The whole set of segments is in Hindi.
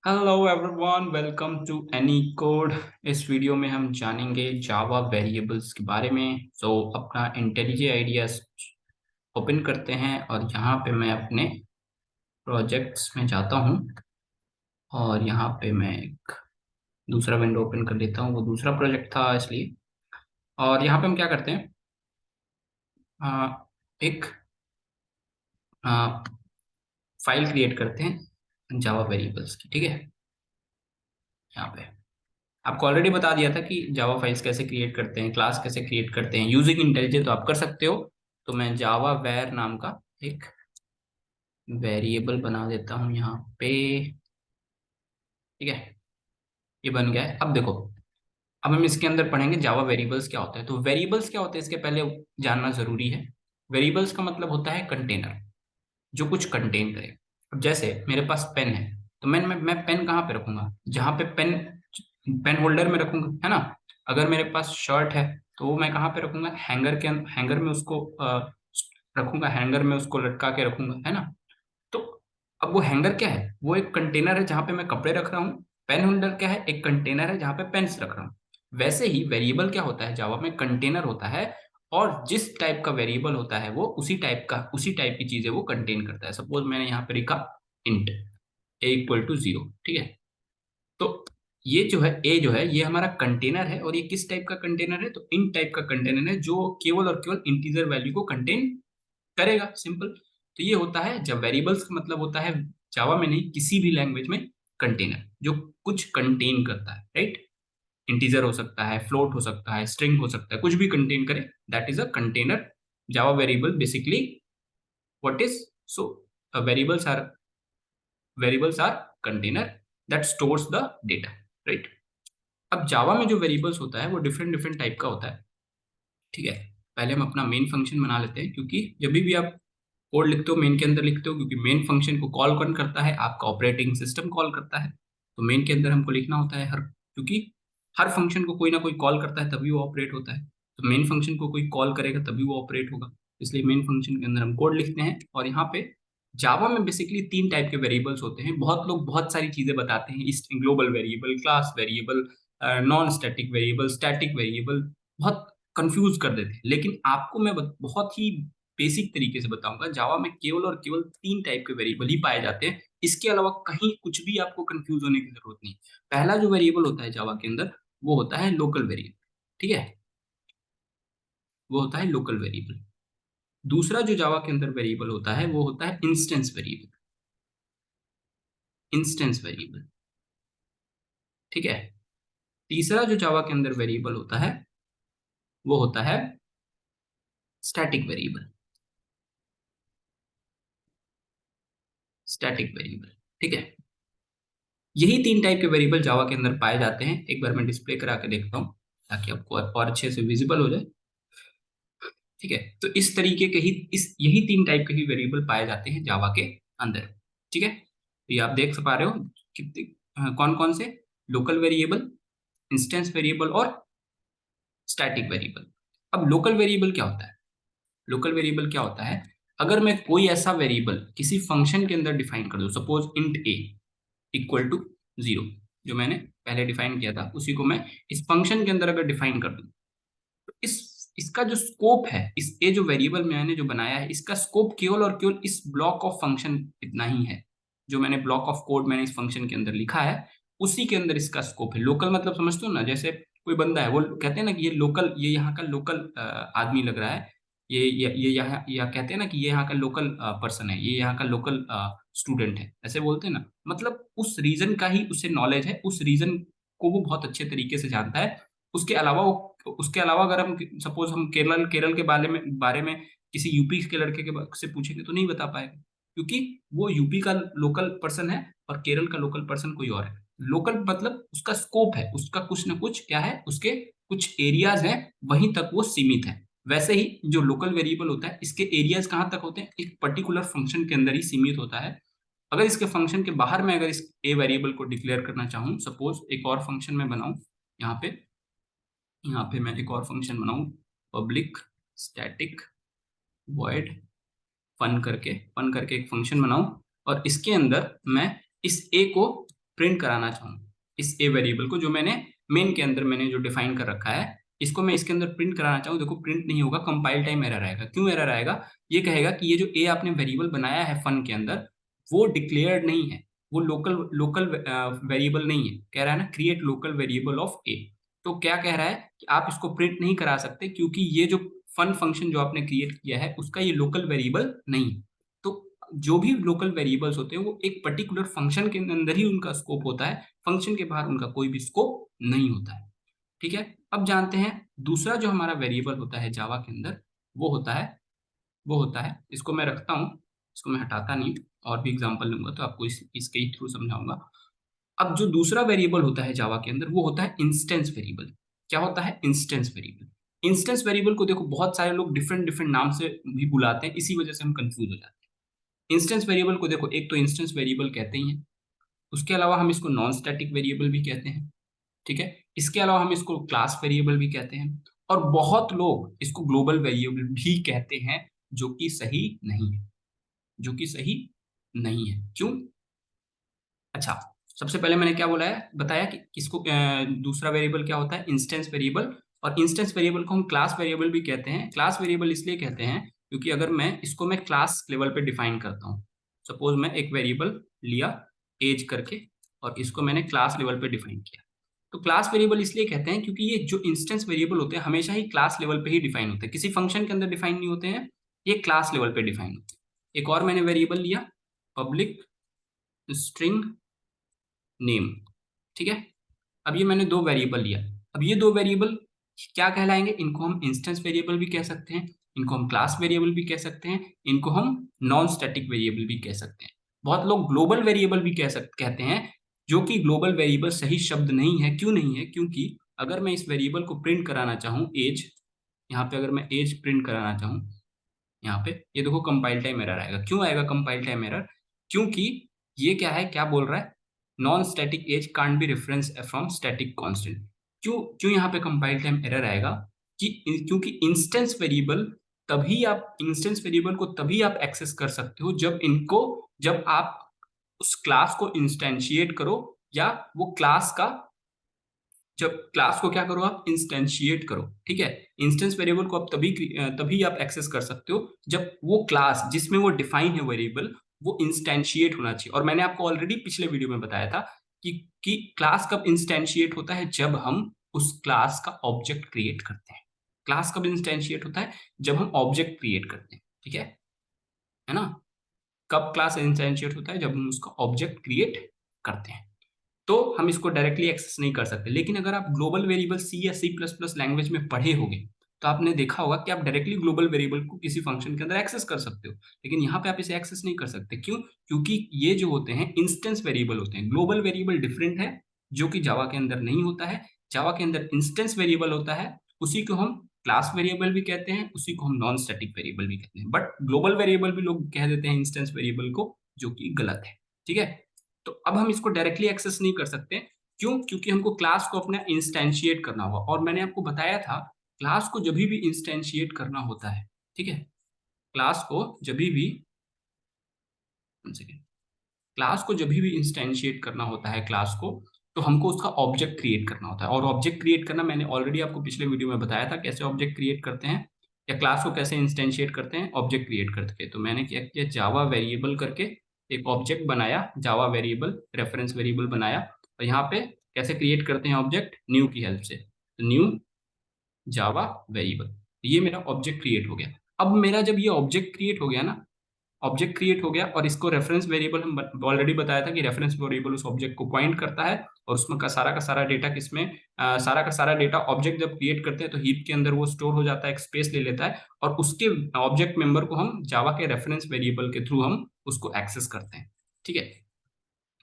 Hello everyone, welcome to any code. इस वीडियो में हम जानेंगे जावा वेरिएबल्स के बारे में। अपना इंटेलिजे आइडियाज ओपन करते हैं और यहाँ पे मैं अपने प्रोजेक्ट्स में जाता हूँ और यहाँ पे मैं एक दूसरा विंडो ओपन कर लेता हूँ। वो दूसरा प्रोजेक्ट था इसलिए। और यहाँ पे हम क्या करते हैं, एक फाइल क्रिएट करते हैं जावा वेरिएबल्स की। ठीक है, यहाँ पे आपको ऑलरेडी बता दिया था कि जावा फाइल्स कैसे क्रिएट करते हैं, क्लास कैसे क्रिएट करते हैं यूजिंग इंटेलिजे, तो आप कर सकते हो। तो मैं जावा वेर नाम का एक वेरिएबल बना देता हूँ यहाँ पे। ठीक है, ये बन गया है। अब देखो, अब हम इसके अंदर पढ़ेंगे जावा वेरिएबल्स क्या होता है। तो वेरिएबल्स क्या होते हैं इसके पहले जानना जरूरी है। वेरिएबल्स का मतलब होता है कंटेनर, जो कुछ कंटेन करे। अब जैसे मेरे पास पेन है, तो मैं पेन कहाँ पे रखूंगा? जहाँ पे पेन पेन होल्डर में रखूंगा, है ना। अगर मेरे पास शर्ट है तो वो मैं कहाँ पे रखूंगा? हैंगर में उसको रखूंगा, हैंगर में उसको लटका के रखूंगा, है ना। तो अब वो हैंगर क्या है? वो एक कंटेनर है जहाँ पे मैं कपड़े रख रहा हूँ। पेन होल्डर क्या है? एक कंटेनर है जहाँ पे पेन्स रख रहा हूँ। वैसे ही वेरिएबल क्या होता है जावा में? कंटेनर होता है, और जिस टाइप का वेरिएबल होता है वो उसी टाइप की चीजें वो कंटेन करता है। सपोज मैंने यहाँ पे लिखा इंट a = 0। ठीक है, तो ये जो है ए जो है ये हमारा कंटेनर है, और ये किस टाइप का कंटेनर है? तो इन टाइप का कंटेनर है जो केवल और केवल इंटीजर वैल्यू को कंटेन करेगा। सिंपल। तो ये होता है जब वेरिएबल्स का मतलब होता है जावा में नहीं, किसी भी लैंग्वेज में, कंटेनर जो कुछ कंटेन करता है, राइट। इंटीजर हो सकता है, फ्लोट हो सकता है, स्ट्रिंग हो सकता है, कुछ भी कंटेन करे, that is a container. Java variable basically what is, so variables are container that stores the data, right. अब जावा में जो वेरिएबल्स होता है वो डिफरेंट डिफरेंट टाइप का होता है। ठीक है, पहले हम अपना मेन फंक्शन बना लेते हैं, क्योंकि जब भी आप कोड लिखते हो मेन के अंदर लिखते हो, क्योंकि मेन फंक्शन को कॉल कौन करता है? आपका ऑपरेटिंग सिस्टम कॉल करता है। तो मेन के अंदर हमको लिखना होता है हर, क्योंकि हर फंक्शन को कोई ना कोई कॉल करता है तभी वो ऑपरेट होता है। तो मेन फंक्शन को कोई कॉल करेगा तभी वो ऑपरेट होगा। इसलिए मेन फंक्शन के अंदर हम कोड लिखते हैं। और यहाँ पे जावा में बेसिकली तीन टाइप के वेरिएबल्स होते हैं। बहुत लोग बहुत सारी चीजें बताते हैं, इस global variable, class variable, non static variable, static variable, बहुत कंफ्यूज कर देते हैं। लेकिन आपको मैं बहुत ही बेसिक तरीके से बताऊंगा, जावा में केवल और केवल तीन टाइप के वेरिएबल ही पाए जाते हैं। इसके अलावा कहीं कुछ भी आपको कंफ्यूज होने की जरूरत नहीं। पहला जो वेरिएबल होता है जावा के अंदर वो होता है लोकल वेरिएबल। ठीक है, वो होता है लोकल वेरिएबल। दूसरा जो जावा के अंदर वेरिएबल होता है वो होता है इंस्टेंस वेरिएबल। इंस्टेंस वेरिएबल, ठीक है। तीसरा जो जावा के अंदर वेरिएबल होता है वो होता है स्टैटिक वेरिएबल। स्टैटिक वेरिएबल, ठीक है। यही तीन टाइप के वेरिएबल जावा के अंदर पाए जाते हैं। एक बार मैं डिस्प्ले करा के देखता हूँ ताकि आपको और अच्छे से विजिबल हो जाए। ठीक है, तो इस तरीके के ही इस यही तीन टाइप के ही वेरिएबल पाए जाते हैं जावा के अंदर। ठीक है, तो ये आप देख पा रहे हो कितने कौन कौन से, लोकल वेरिएबल, इंस्टेंस वेरिएबल और स्टैटिक वेरिएबल। अब लोकल वेरिएबल क्या होता है? लोकल वेरिएबल क्या होता है? अगर मैं कोई ऐसा वेरिएबल किसी फंक्शन के अंदर डिफाइन कर दूं, सपोज इंट a = 0, जो मैंने पहले डिफाइन किया था उसी को मैं इस फंक्शन के अंदर अगर डिफाइन कर दूं, तो इस इसका जो स्कोप है, इस ए जो वेरिएबल मैंने जो बनाया है, इसका स्कोप केवल और केवल इस ब्लॉक ऑफ फंक्शन इतना ही है। जो मैंने ब्लॉक ऑफ कोड मैंने इस फंक्शन के अंदर लिखा है उसी के अंदर इसका स्कोप है। लोकल मतलब समझते हो ना, जैसे कोई बंदा है, वो कहते हैं ना कि ये लोकल, ये यहाँ का लोकल आदमी लग रहा है। ये यहाँ या कहते हैं ना कि ये यहाँ का लोकल पर्सन है, ये यहाँ का लोकल स्टूडेंट है, ऐसे बोलते हैं ना। मतलब उस रीजन का ही उसे नॉलेज है, उस रीजन को वो बहुत अच्छे तरीके से जानता है। उसके अलावा अगर हम सपोज हम केरल के बारे में किसी यूपी के लड़के के से पूछेंगे तो नहीं बता पाएगा, क्योंकि वो यूपी का लोकल पर्सन है और केरल का लोकल पर्सन कोई और है। लोकल मतलब उसका स्कोप है, उसका कुछ ना कुछ क्या है, उसके कुछ एरियाज हैं, वहीं तक वो सीमित है। वैसे ही जो लोकल वेरिएबल होता है इसके एरियाज कहाँ तक होते हैं? एक पर्टिकुलर फंक्शन के अंदर ही सीमित होता है। अगर इसके फंक्शन के बाहर में अगर इस ए वेरिएबल को डिक्लेयर करना चाहूँ, सपोज एक और फंक्शन में बनाऊं, यहाँ पे मैं एक और फंक्शन बनाऊं, पब्लिक स्टैटिक वॉइड फन करके एक फंक्शन बनाऊं, और इसके अंदर मैं इस ए को प्रिंट कराना चाहूँ इस ए वेरिएबल को, जो मैंने मेन के अंदर मैंने जो डिफाइन कर रखा है, इसको मैं इसके अंदर प्रिंट कराना चाहूँ, देखो प्रिंट नहीं होगा, कंपाइल टाइम एरर आएगा। क्यों एरर आएगा? ये कहेगा कि ये जो ए आपने वेरिएबल बनाया है फन के अंदर, वो डिक्लेयर्ड नहीं है, वो लोकल लोकल वेरिएबल नहीं है। कह रहा है ना क्रिएट लोकल वेरिएबल ऑफ ए। तो क्या कह रहा है कि आप इसको प्रिंट नहीं करा सकते, क्योंकि ये जो फन फंक्शन जो आपने क्रिएट किया है उसका ये लोकल वेरिएबल नहीं है। तो जो भी लोकल वेरिएबल्स होते हैं वो एक पर्टिकुलर फंक्शन के अंदर ही उनका स्कोप होता है, फंक्शन के बाहर उनका कोई भी स्कोप नहीं होता है। ठीक है, अब जानते हैं दूसरा जो हमारा वेरिएबल होता है जावा के अंदर, वो होता है इसको मैं रखता हूँ, इसको मैं हटाता नहीं, और भी एग्जांपल लूंगा तो आपको इसके ही थ्रू समझाऊंगा। अब जो दूसरा वेरिएबल होता है जावा के अंदर वो होता है इंस्टेंस वेरिएबल। क्या होता है? Instance variable. इंस्टेंस वेरिएबल को देखो बहुत सारे लोग डिफरेंट डिफरेंट नाम से भी बुलाते हैं, इसी वजह से हम कंफ्यूज हो जाते हैं। इंस्टेंस वेरिएबल को देखो, एक तो इंस्टेंस वेरिएबल कहते ही हैं, उसके अलावा हम इसको नॉन स्टैटिक वेरिएबल भी कहते हैं। ठीक है, इसके अलावा हम इसको क्लास वेरिएबल भी कहते हैं, और बहुत लोग इसको ग्लोबल वेरिएबल भी कहते हैं, जो कि सही नहीं है, जो कि सही नहीं है। क्यों? अच्छा, सबसे पहले मैंने क्या बोला है, बताया कि इसको दूसरा वेरिएबल क्या होता है? Instance variable. और इंस्टेंस वेरिएबल को हम क्लास वेरिएबल भी कहते हैं। क्लास वेरिएबल इसलिए कहते हैं क्योंकि अगर मैं क्लास लेवल पे डिफाइन करता हूँ, सपोज मैं एक वेरिएबल लिया एज करके, और इसको मैंने क्लास लेवल पे डिफाइन किया, तो क्लास वेरिएबल इसलिए कहते हैं क्योंकि ये जो इंस्टेंस वेरिएबल होते हैं हमेशा ही क्लास लेवल पे ही डिफाइन होते हैं, किसी फंक्शन के अंदर डिफाइन नहीं होते हैं, ये क्लास लेवल पे डिफाइन होते हैं। एक और मैंने वेरिएबल लिया, पब्लिक स्ट्रिंग नेम। ठीक है, अब ये मैंने दो वेरिएबल लिया। अब ये दो वेरिएबल क्या कहलाएंगे? इनको हम इंस्टेंस वेरिएबल भी कह सकते हैं, इनको हम क्लास वेरिएबल भी कह सकते हैं, इनको हम नॉन स्टैटिक वेरिएबल भी कह सकते हैं। बहुत लोग ग्लोबल वेरिएबल भी कहते हैं, जो कि ग्लोबल वेरिएबल सही शब्द नहीं है। क्यों नहीं है? क्योंकि अगर मैं इस वेरिएबल को प्रिंट कराना चाहूँ एज, यहाँ पे अगर मैं एज प्रिंट कराना चाहूँ, यहाँ पे ये देखो कंपाइल टाइम एरर आएगा। क्यों आएगा कंपाइल टाइम एरर? क्योंकि ये क्या है, क्या बोल रहा है, non static edge can't be reference from static constant. क्यों क्यों यहाँ पे कंपाइल टाइम एरर आएगा? कि क्योंकि इंस्टेंस वेरिएबल को तभी आप एक्सेस कर सकते हो जब आप उस क्लास को इंस्टेंशिएट करो, या वो क्लास का जब क्लास को क्या करो, आप इंस्टेंशिएट करो। ठीक है, इंस्टेंस वेरिएबल को आप तभी आप एक्सेस कर सकते हो जब वो क्लास जिसमें वो डिफाइन है वेरिएबल, वो इंस्टेंशिएट होना चाहिए। और मैंने आपको ऑलरेडी पिछले वीडियो में बताया था कि क्लास कब इंस्टेंशिएट होता है, जब हम उस क्लास का ऑब्जेक्ट क्रिएट करते हैं। क्लास कब इंस्टेंशिएट होता है? जब हम ऑब्जेक्ट क्रिएट करते हैं। ठीक है ना? कब क्लास इंस्टेंशिएट होता है? जब हम उसका ऑब्जेक्ट क्रिएट करते हैं। तो हम इसको डायरेक्टली एक्सेस नहीं कर सकते। लेकिन अगर आप ग्लोबल वेरिएबल सी या सी प्लस प्लस लैंग्वेज में पढ़े होंगे, तो आपने देखा होगा कि आप डायरेक्टली ग्लोबल वेरिएबल को किसी फंक्शन के अंदर एक्सेस कर सकते हो। लेकिन यहाँ पे आप इसे एक्सेस नहीं कर सकते। क्यों? क्योंकि ये जो होते हैं इंस्टेंस वेरिएबल होते हैं। ग्लोबल वेरिएबल डिफरेंट है, जो कि जावा के अंदर नहीं होता है। जावा के अंदर इंस्टेंस वेरिएबल होता है, उसी को हम क्लास वेरिएबल भी कहते हैं, उसी को हम नॉन स्टैटिक वेरिएबल भी कहते हैं। बट ग्लोबल वेरिएबल भी लोग कह देते हैं इंस्टेंस वेरिएबल को, जो कि गलत है। ठीक है, तो अब हम इसको डायरेक्टली एक्सेस नहीं कर सकते। क्यों? क्योंकि हमको क्लास को अपना इंस्टेंशिएट करना होगा। और मैंने आपको बताया था, क्लास को जब भी इंस्टेंशिएट करना होता है, ठीक है, क्लास को जब भी क्लास को जब भी इंस्टेंशिएट करना होता है क्लास को, तो हमको उसका ऑब्जेक्ट क्रिएट करना होता है। और ऑब्जेक्ट क्रिएट करना मैंने ऑलरेडी आपको पिछले वीडियो में बताया था, कैसे ऑब्जेक्ट क्रिएट करते हैं, या क्लास को कैसे इंस्टेंशिएट करते हैं ऑब्जेक्ट क्रिएट करके। तो मैंने क्या किया, जावा वेरिएबल करके एक ऑब्जेक्ट बनाया, जावा वेरिएबल रेफरेंस वेरिएबल बनाया। और यहाँ पे कैसे क्रिएट करते हैं ऑब्जेक्ट? न्यू की हेल्प से। तो न्यू जावा वेरिएबल, ये मेरा ऑब्जेक्ट क्रिएट हो गया। अब मेरा जब ये ऑब्जेक्ट क्रिएट हो गया ना, ऑब्जेक्ट क्रिएट हो गया, और इसको रेफरेंस वेरिएबल हम ऑलरेडी बताया था कि रेफरेंस वेरिएबल उस ऑब्जेक्ट को पॉइंट करता है, और उसमें का सारा डेटा किसमें, सारा का सारा डेटा ऑब्जेक्ट जब क्रिएट करते हैं तो हीप के अंदर वो स्टोर हो जाता है, एक स्पेस ले लेता है, और उसके ऑब्जेक्ट मेंबर को हम जावा के रेफरेंस वेरिएबल के थ्रू हम उसको एक्सेस करते हैं। ठीक है,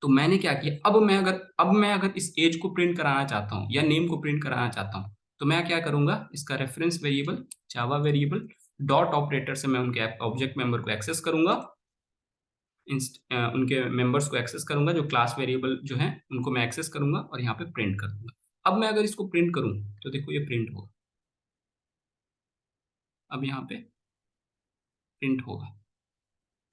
तो मैंने क्या किया, अब मैं अगर इस एज को प्रिंट कराना चाहता हूँ या नेम को प्रिंट कराना चाहता हूँ, तो मैं क्या करूंगा, इसका रेफरेंस वेरिएबल जावा वेरिएबल डॉट ऑपरेटर से मैं उनके ऑब्जेक्ट मेंबर को एक्सेस करूंगा, उनके मेंबर्स को एक्सेस करूंगा, जो क्लास वेरिएबल जो है उनको मैं एक्सेस करूंगा, और यहाँ पे प्रिंट कर दूंगा। अब मैं अगर इसको प्रिंट करूं, तो देखो ये प्रिंट होगा। अब यहाँ पे प्रिंट होगा,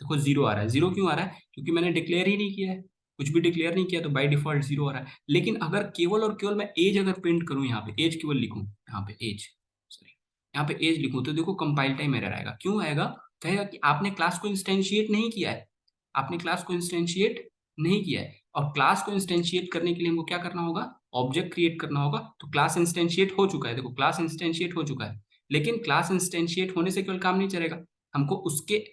देखो जीरो आ रहा है। जीरो क्यों आ रहा है? क्योंकि मैंने डिक्लेयर ही नहीं किया है, कुछ भी डिक्लेयर नहीं किया तो बाय डिफॉल्ट 0 आ रहा है। लेकिन अगर केवल और केवल मैं एज अगर प्रिंट करूं, यहाँ पे एज केवल लिखूं, यहाँ पे एज, सॉरी, यहाँ पे एज लिखूं, तो देखो कंपाइल टाइम एरर आएगा। क्यों आएगा? कहेगा कि आपने क्लास को इंस्टेंशिएट नहीं किया है, आपने क्लास को इंस्टेंशिएट नहीं किया है। और क्लास को इंस्टेंशिएट करने के लिए हमको क्या करना होगा? ऑब्जेक्ट क्रिएट करना होगा। तो क्लास इंस्टेंशिएट हो चुका है, देखो क्लास इंस्टेंशिएट हो चुका है। लेकिन क्लास इंस्टेंशिएट होने से केवल काम नहीं चलेगा, हमको उसके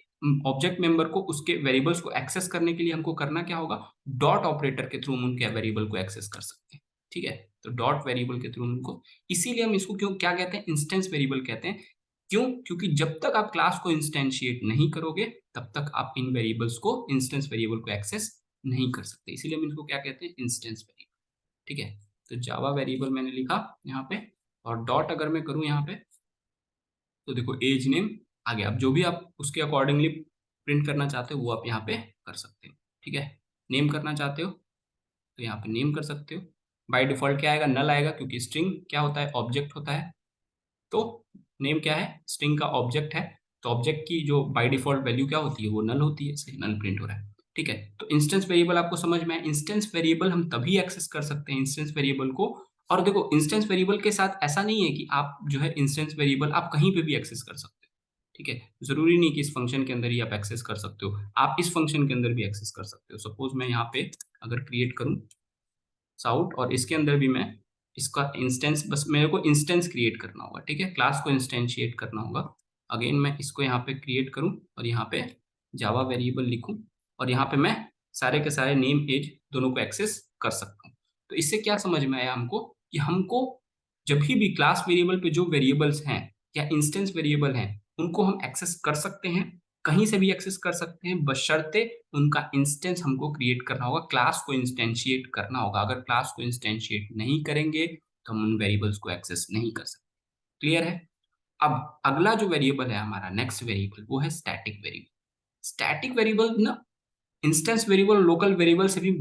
ऑब्जेक्ट मेंबर को, उसके वेरिएबल्स को एक्सेस करने के लिए हमको करना क्या होगा? डॉट ऑपरेटर के थ्रू हम उनके वेरिएबल को एक्सेस कर सकते हैं। ठीक है, तो डॉट वेरिएबल के थ्रू उनको, इसीलिए हम इसको क्यों क्या कहते हैं? इंस्टेंस वेरिएबल कहते हैं। क्यों? क्योंकि जब तक आप क्लास को इंस्टेंशिएट नहीं करोगे तब तक आप इन वेरिएबल्स को, इंस्टेंस वेरिएबल को एक्सेस नहीं कर सकते। इसीलिए हम इनको क्या कहते हैं? Instance variable. ठीक है, तो जावा वेरिएबल मैंने लिखा यहाँ पे, और डॉट अगर मैं करूँ यहाँ पे, तो देखो एज नेम आ गया। अब जो भी आप उसके अकॉर्डिंगली प्रिंट करना चाहते हो वो आप यहाँ पे कर सकते हो। ठीक है, नेम करना चाहते हो तो यहाँ पे नेम कर सकते हो। बाय डिफॉल्ट क्या आएगा? नल आएगा, क्योंकि स्ट्रिंग क्या होता है? ऑब्जेक्ट होता है। तो नेम क्या है? स्ट्रिंग का ऑब्जेक्ट है। तो ऑब्जेक्ट की जो बाय डिफॉल्ट वैल्यू क्या होती है? वो नल होती है, इसलिए नल प्रिंट हो रहा है। ठीक है, तो इंस्टेंस वेरिएबल आपको समझ में आया। इंस्टेंस वेरिएबल हम तभी एक्सेस कर सकते हैं इंस्टेंस वेरिएबल को। और देखो इंस्टेंस वेरिएबल के साथ ऐसा नहीं है कि आप जो है इंस्टेंस वेरिएबल आप कहीं पे भी एक्सेस कर सकते हो। ठीक है, जरूरी नहीं कि इस फंक्शन के अंदर ही आप एक्सेस कर सकते हो, आप इस फंक्शन के अंदर भी एक्सेस कर सकते हो। सपोज मैं यहाँ पे अगर क्रिएट करूँ साउट, और इसके अंदर भी मैं इसका इंस्टेंस, बस मेरे को इंस्टेंस क्रिएट करना होगा। ठीक है, क्लास को इंस्टेंशिएट करना होगा। अगेन मैं इसको यहाँ पे क्रिएट करूँ और यहाँ पे जावा वेरिएबल लिखूँ, और यहाँ पे मैं सारे के सारे नेम एज दोनों को एक्सेस कर सकता हूँ। तो इससे क्या समझ में आया हमको? कि हमको जब भी क्लास वेरिएबल पे जो वेरिएबल्स हैं या इंस्टेंस वेरिएबल हैं उनको हम एक्सेस कर सकते हैं, कहीं से भी एक्सेस कर सकते हैं, बशर्ते उनका इंस्टेंस हमको क्रिएट करना होगा, क्लास को इंस्टेंशिएट करना होगा। अगर क्लास को इंस्टेंशिएट नहीं करेंगे तो हम उन वेरिएबल्स को एक्सेस नहीं कर सकते। क्लियर है? अब अगला जो वेरिएबल है हमारा, नेक्स्ट वेरिएबल, वो है स्टैटिक वेरिएबल। स्टैटिक वेरिएबल ना इंस्टेंस वेरिएबल, लोकल वेरिएबल से भी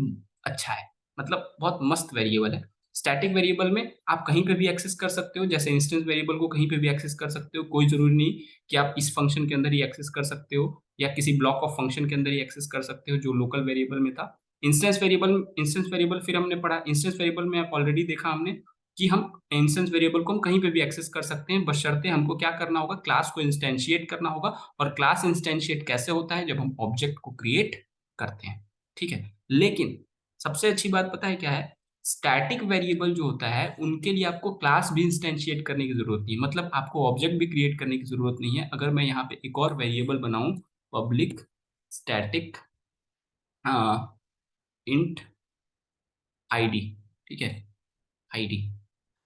अच्छा है, मतलब बहुत मस्त वेरिएबल है। स्टैटिक वेरिएबल में आप कहीं पे भी एक्सेस कर सकते हो, जैसे इंस्टेंस वेरिएबल को कहीं पे भी एक्सेस कर सकते हो। कोई जरूरी नहीं कि आप इस फंक्शन के अंदर ही एक्सेस कर सकते हो या किसी ब्लॉक ऑफ फंक्शन के अंदर ही एक्सेस कर सकते हो जो लोकल वेरिएबल में था। इंस्टेंस वेरिएबल फिर हमने पढ़ा, इंस्टेंस वेरिएबल में आप ऑलरेडी देखा हमने कि हम इंस्टेंस वेरिएबल को हम कहीं पे भी एक्सेस कर सकते हैं, बशर्ते हमको क्या करना होगा? क्लास को इंस्टेंशिएट करना होगा। और क्लास इंस्टेंशिएट कैसे होता है? जब हम ऑब्जेक्ट को क्रिएट करते हैं। ठीक है, लेकिन सबसे अच्छी बात पता है क्या है? स्टैटिक वेरिएबल जो होता है उनके लिए आपको क्लास भी इंस्टेंशिएट करने की जरूरत नहीं है, मतलब आपको ऑब्जेक्ट भी क्रिएट करने की जरूरत नहीं है। अगर मैं यहाँ पे एक और वेरिएबल बनाऊं, पब्लिक स्टैटिक इंट आईडी, ठीक है, आईडी।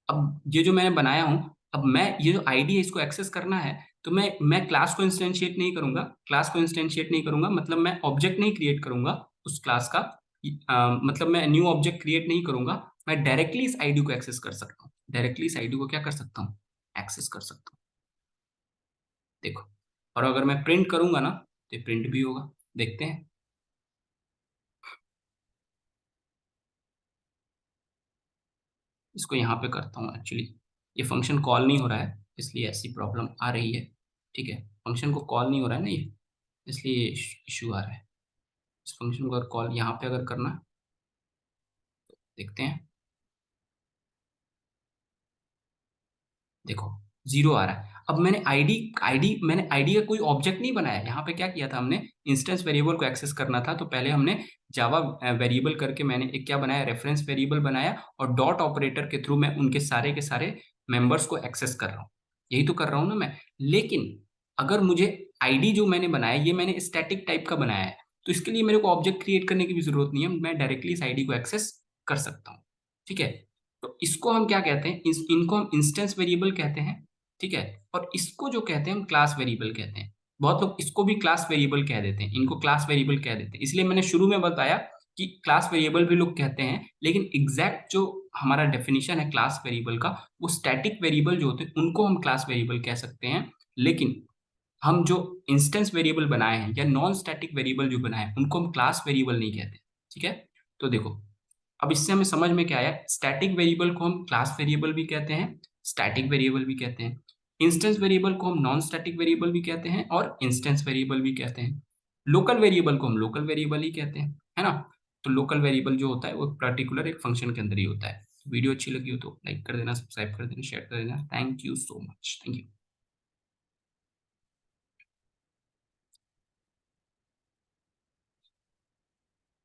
अब ये जो मैंने बनाया हूं, अब मैं ये जो आईडी है इसको एक्सेस करना है, तो मैं क्लास को इंस्टेंशिएट नहीं करूंगा। क्लास को इंस्टेंशिएट नहीं करूंगा मतलब मैं ऑब्जेक्ट नहीं क्रिएट करूंगा उस क्लास का। मतलब मैं न्यू ऑब्जेक्ट क्रिएट नहीं करूंगा, मैं डायरेक्टली इस आईडी को एक्सेस कर सकता हूँ। डायरेक्टली इस आईडी को क्या कर सकता हूँ? एक्सेस कर सकता हूँ। देखो, और अगर मैं प्रिंट करूंगा ना तो प्रिंट भी होगा। देखते हैं, इसको यहाँ पे करता हूँ। एक्चुअली ये फंक्शन कॉल नहीं हो रहा है, इसलिए ऐसी प्रॉब्लम आ रही है। ठीक है, फंक्शन को कॉल नहीं हो रहा है ना ये, इसलिए इशू आ रहा है। इस फंक्शन को अगर कॉल यहाँ पे अगर करना, देखते हैं, देखो 0 आ रहा है। अब मैंने आईडी का कोई ऑब्जेक्ट नहीं बनाया। यहाँ पे क्या किया था हमने? इंस्टेंस वेरिएबल को एक्सेस करना था, तो पहले हमने जावा वेरिएबल करके मैंने एक क्या बनाया? रेफरेंस वेरिएबल बनाया, और डॉट ऑपरेटर के थ्रू मैं उनके सारे के सारे मेंबर्स को एक्सेस कर रहा हूँ। यही तो कर रहा हूँ ना मैं। लेकिन अगर मुझे आईडी जो मैंने बनाया ये मैंने स्टैटिक टाइप का बनाया है, तो इसके लिए मेरे को ऑब्जेक्ट क्रिएट करने की भी जरूरत नहीं है, मैं डायरेक्टली इस आईडी को एक्सेस कर सकता हूँ। ठीक है, तो इसको हम क्या कहते हैं? इनको हम इंस्टेंस वेरिएबल कहते हैं। ठीक है, और इसको जो कहते हैं हम क्लास वेरिएबल कहते हैं। बहुत लोग इसको भी क्लास वेरिएबल कह देते हैं, इनको क्लास वेरिएबल कह देते हैं। इसलिए मैंने शुरू में बताया कि क्लास वेरिएबल भी लोग कहते हैं, लेकिन एग्जैक्ट जो हमारा डेफिनेशन है क्लास वेरिएबल का, वो स्टैटिक वेरिएबल जो होते हैं उनको हम क्लास वेरिएबल कह सकते हैं। लेकिन हम जो इंस्टेंस वेरिएबल बनाए हैं या नॉन स्टैटिक वेरिएबल जो बनाए हैं उनको हम क्लास वेरिएबल नहीं कहते। ठीक है, तो देखो, अब इससे हमें समझ में क्या आया? स्टैटिक वेरिएबल को हम क्लास वेरिएबल भी कहते हैं, स्टैटिक वेरिएबल भी कहते हैं। इंस्टेंस वेरिएबल को हम नॉन स्टैटिक वेरिएबल भी कहते हैं और इंस्टेंस वेरिएबल भी कहते हैं। लोकल वेरिएबल को हम लोकल वेरिएबल ही कहते हैं, है ना? तो लोकल वेरिएबल जो होता है वो पर्टिकुलर एक फंक्शन के अंदर ही होता है। वीडियो अच्छी लगी हो तो लाइक कर देना, सब्सक्राइब कर देना, शेयर कर देना। Thank you so much, thank you.